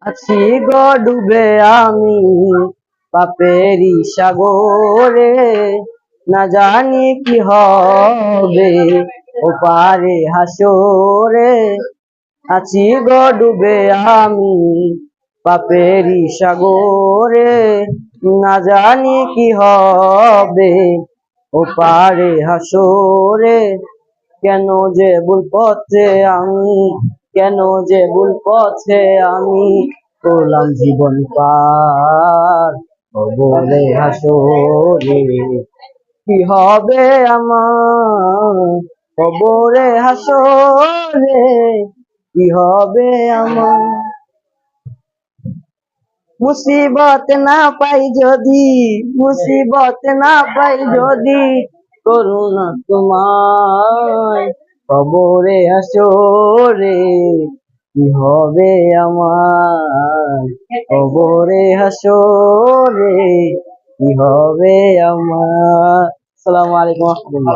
আছি গো ডুবে আমি পাপেরি সাগরে, না জানি কি হবে ওপারে হাসরে। আছি গো ডুবে আমি পাপেরি সাগরে, না জানি কি হবে ওপারে হাসরে। কেন যে ভুল পথে আমি, কেন যে ভুল পথে আমি করলাম জীবন পার, কবরে হাসরে কি হবে আমার, কবরে হাসরে কি হবে আমার। মুসিবত না পাই যদি, মুসিবত না পাই যদি, করুণা তোমায় কবরে হাসরে কি হবে আমার, কবরে হাসরে কি হবে আমার। আসসালামু আলাইকুম ওয়া রাহমাতুল্লাহ।